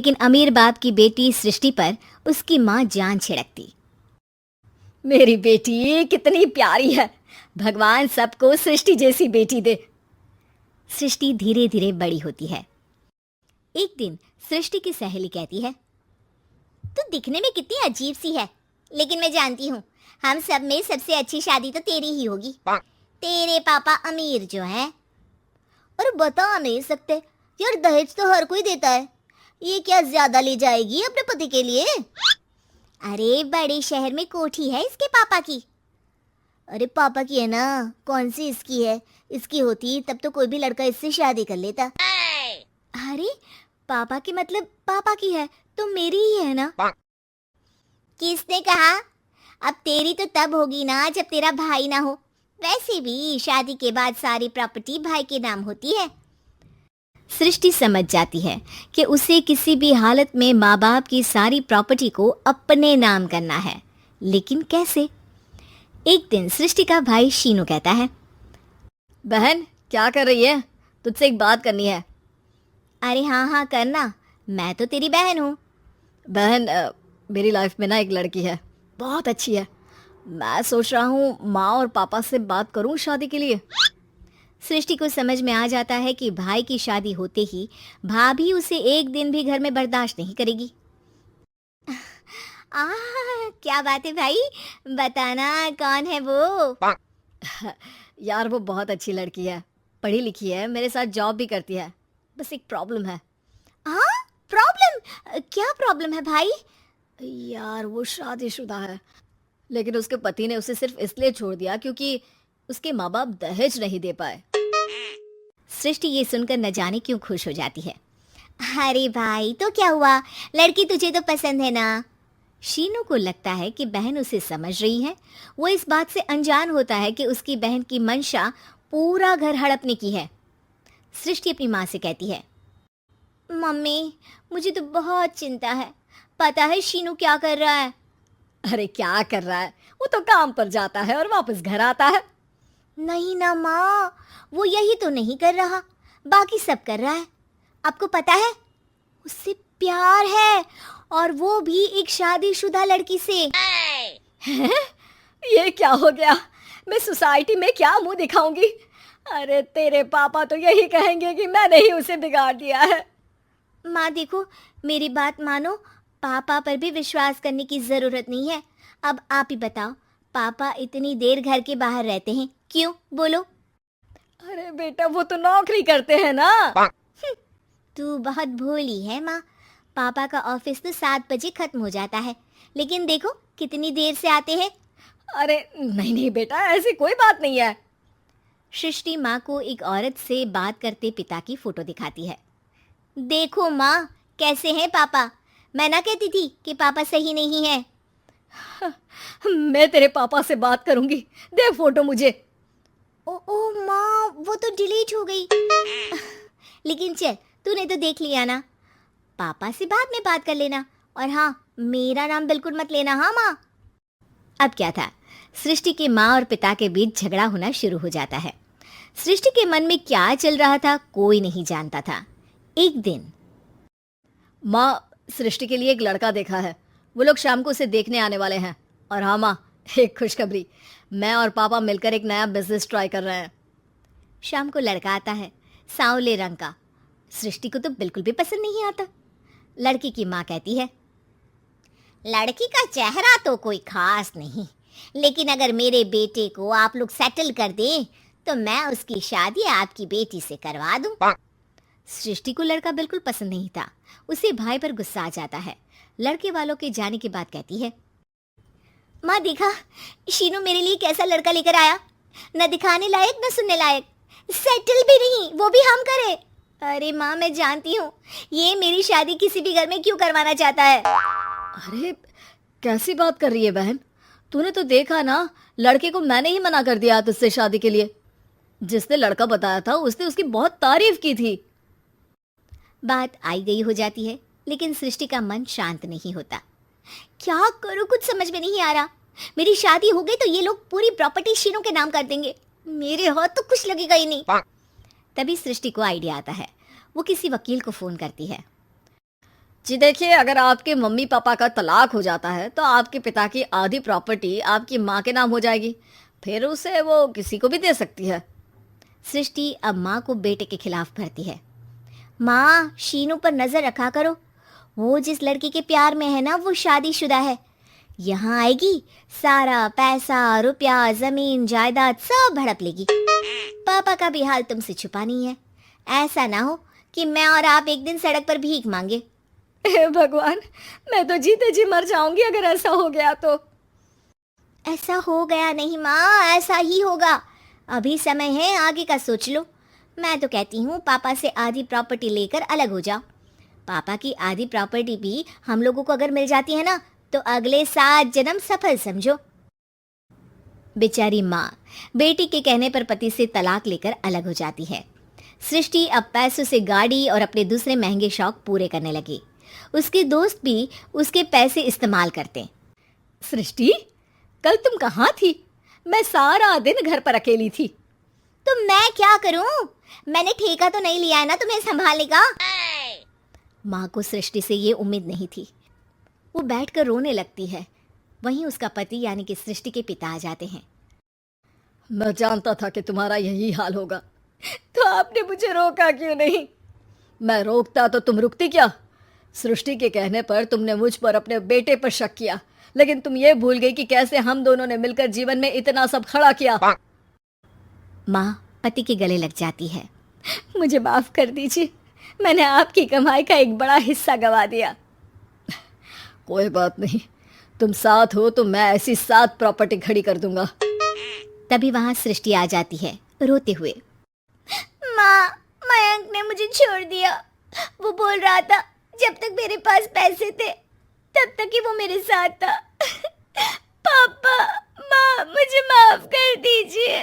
लेकिन अमीर बाप की बेटी सृष्टि पर उसकी माँ जान छिड़कती। मेरी बेटी कितनी प्यारी है, भगवान सबको सृष्टि जैसी बेटी दे। सृष्टि धीरे धीरे बड़ी होती है। एक दिन सृष्टि की सहेली कहती है, तू दिखने में कितनी अजीब सी है, लेकिन मैं जानती हूँ हम सब में सबसे अच्छी शादी तो तेरी ही होगी। तेरे पापा अमीर जो हैं। और बता नहीं सकते यार, दहेज तो हर कोई देता है, ये क्या ज्यादा ले जाएगी अपने पति के लिए? अरे बड़े शहर में कोठी है इसके पापा की। अरे पापा की है ना, कौन सी इसकी है? इसकी होती तब तो कोई भी लड़का इससे शादी कर लेता। अरे पापा की मतलब पापा की है तो मेरी ही है ना? किसने कहा? अब तेरी तो तब होगी ना जब तेरा भाई ना हो। वैसे भी शादी के बाद सारी प्रॉपर्टी भाई के नाम होती है। सृष्टि समझ जाती है कि उसे किसी भी हालत में माँ बाप की सारी प्रॉपर्टी को अपने नाम करना है, लेकिन कैसे? एक दिन सृष्टि का भाई शीनू कहता है, बहन क्या कर रही है? तुझसे एक बात करनी है। अरे हाँ हाँ करना, मैं तो तेरी बहन हूँ। बहन मेरी लाइफ में ना एक लड़की है, बहुत अच्छी है। मैं सोच रहा हूँ माँ और पापा से बात करूँ शादी के लिए। सृष्टि को समझ में आ जाता है कि भाई की शादी होते ही भाभी उसे एक दिन भी घर में बर्दाश्त नहीं करेगी। क्या बात है भाई, बताना कौन है वो? यार वो बहुत अच्छी लड़की है, पढ़ी लिखी है, मेरे साथ जॉब भी करती है। बस एक प्रॉब्लम है। हाँ प्रॉब्लम? क्या प्रॉब्लम है भाई? यार वो शादीशुदा है, लेकिन उसके पति ने उसे सिर्फ इसलिए छोड़ दिया क्योंकि उसके माँ बाप दहेज नहीं दे पाए। सृष्टि ये सुनकर न जाने क्यों खुश हो जाती है। अरे भाई तो क्या हुआ, लड़की तुझे तो पसंद है ना? शीनू को लगता है कि बहन उसे समझ रही है। वो इस बात से अनजान होता है कि उसकी बहन की मंशा पूरा घर हड़पने की है। सृष्टि अपनी माँ से कहती है, मम्मी मुझे तो बहुत चिंता है, पता है शीनू क्या कर रहा है? अरे क्या कर रहा है, वो तो काम पर जाता है और वापस घर आता है। नहीं ना माँ, वो यही तो नहीं कर रहा, बाकी सब कर रहा है। आपको पता है उससे प्यार है, और वो भी एक शादीशुदा लड़की से। हैं? ये क्या हो गया, मैं सोसाइटी में क्या मुंह दिखाऊंगी? अरे तेरे पापा तो यही कहेंगे कि मैंने ही उसे बिगाड़ दिया है। माँ देखो, मेरी बात मानो, पापा पर भी विश्वास करने की जरूरत नहीं है। अब आप ही बताओ, पापा इतनी देर घर के बाहर रहते हैं क्यों, बोलो? अरे बेटा वो तो नौकरी करते हैं ना। तू बहुत भोली है माँ, पापा का ऑफिस तो 7 बजे खत्म हो जाता है, लेकिन देखो कितनी देर से आते हैं। अरे नहीं नहीं बेटा, ऐसी कोई बात नहीं है। सृष्टि माँ को एक औरत से बात करते पिता की फोटो दिखाती है। देखो माँ कैसे हैं पापा, मैं ना कहती थी कि पापा सही नहीं है। मैं तेरे पापा से बात करूंगी, दे फोटो मुझे। ओ माँ वो तो डिलीट हो गई। लेकिन चल तूने तो देख लिया ना, पापा से बाद में बात कर लेना, और हाँ मेरा नाम बिल्कुल मत लेना। हाँ माँ। अब क्या था, सृष्टि के माँ और पिता के बीच झगड़ा होना शुरू हो जाता है। सृष्टि के मन में क्या चल रहा था कोई नहीं जानता था। एक दिन, माँ सृष्टि के लिए एक लड़का देखा है, वो लोग शाम को उसे देखने आने वाले हैं। और हाँ माँ, एक खुशखबरी, मैं और पापा मिलकर एक नया बिजनेस ट्राई कर रहे हैं। शाम को लड़का आता है, सांवले रंग का। सृष्टि को तो बिल्कुल भी पसंद नहीं आता। लड़की की माँ कहती है, लड़की का चेहरा तो कोई खास नहीं, लेकिन अगर मेरे बेटे को आप लोग सेटल कर दें तो मैं उसकी शादी आपकी बेटी से करवा दूं। सृष्टि को लड़का बिल्कुल पसंद नहीं था। उसे भाई पर गुस्सा आ जाता है। लड़के वालों के जाने के बाद कहती है, माँ देखा शीनू मेरे लिए कैसा लड़का लेकर आया, न दिखाने लायक न सुनने लायक, सेटल भी नहीं, वो भी हम करे। अरे माँ मैं जानती हूँ ये मेरी शादी किसी भी घर में क्यों करवाना चाहता है। अरे कैसी बात कर रही है बहन, तूने तो देखा ना, लड़के को मैंने ही मना कर दिया तुझसे शादी के लिए। जिसने लड़का बताया था उसने उसकी बहुत तारीफ की थी। बात आई गई हो जाती है, लेकिन सृष्टि का मन शांत नहीं होता। क्या करूं कुछ समझ में नहीं आ रहा। मेरी शादी हो गई तो ये लोग पूरी प्रॉपर्टी शीनू के नाम कर देंगे, मेरे हाथ तो कुछ लगेगा ही नहीं। तभी सृष्टि को आइडिया आता है। वो किसी वकील को फोन करती है। जी देखिए, अगर आपके मम्मी पापा का तलाक हो जाता है तो आपके पिता की आधी प्रॉपर्टी आपकी माँ के नाम हो जाएगी। फिर उसे वो किसी को भी दे सकती है। सृष्टि अब माँ को बेटे के खिलाफ भरती है। माँ, शीनू पर नजर रखा करो। वो जिस लड़की के प्यार में है ना, वो शादीशुदा है। यहाँ आएगी, सारा पैसा, रुपया, जमीन, जायदाद सब हड़प लेगी। पापा का भी हाल तुमसे छुपा नहीं है। ऐसा ना हो कि मैं और आप एक दिन सड़क पर भीख मांगे। हे भगवान, मैं तो जीते जी मर जाऊंगी अगर ऐसा हो गया तो। ऐसा हो गया नहीं माँ, ऐसा ही होगा। अभी समय है, आगे का सोच लो। मैं तो कहती हूँ पापा से आधी प्रॉपर्टी लेकर अलग हो जाओ। पापा की आधी प्रॉपर्टी भी हम लोगों को अगर मिल जाती है ना, तो अगले 7 जन्म सफल समझो। बेचारी माँ बेटी के कहने पर पति से तलाक लेकर अलग हो जाती है। सृष्टि अब पैसों से गाड़ी और अपने दूसरे महंगे शौक पूरे करने लगी। उसके दोस्त भी उसके पैसे इस्तेमाल करते। सृष्टि, कल तुम कहाँ थी? मैं सारा दिन घर पर अकेली थी। तो मैं क्या करूं? मैंने ठेका तो नहीं लिया है ना तुम्हें संभालने का। माँ को सृष्टि से ये उम्मीद नहीं थी। वो बैठकर रोने लगती है। वहीं उसका पति यानी कि सृष्टि के पिता आ जाते हैं। मैं जानता था कि तुम्हारा यही हाल होगा, तो आपने मुझे रोका क्यों नहीं? मैं रोकता तो तुम रुकती क्या? सृष्टि के कहने पर तुमने मुझ पर अपने बेटे पर शक किया, लेकिन तुम ये भूल गई कि कैसे हम दोनों ने मिलकर जीवन में इतना सब खड़ा किया। माँ पति के गले लग जाती है। मुझे माफ कर दीजिए, मैंने आपकी कमाई का एक बड़ा हिस्सा गवा दिया। कोई बात नहीं, तुम साथ हो तो मैं ऐसी 7 प्रॉपर्टी खड़ी कर दूंगा। तभी वहां सृष्टि आ जाती है रोते हुए। माँ, मयंक ने मुझे छोड़ दिया। वो बोल रहा था जब तक मेरे पास पैसे थे तब तक ही वो मेरे साथ था। पापा, माँ, मुझे माफ कर दीजिए।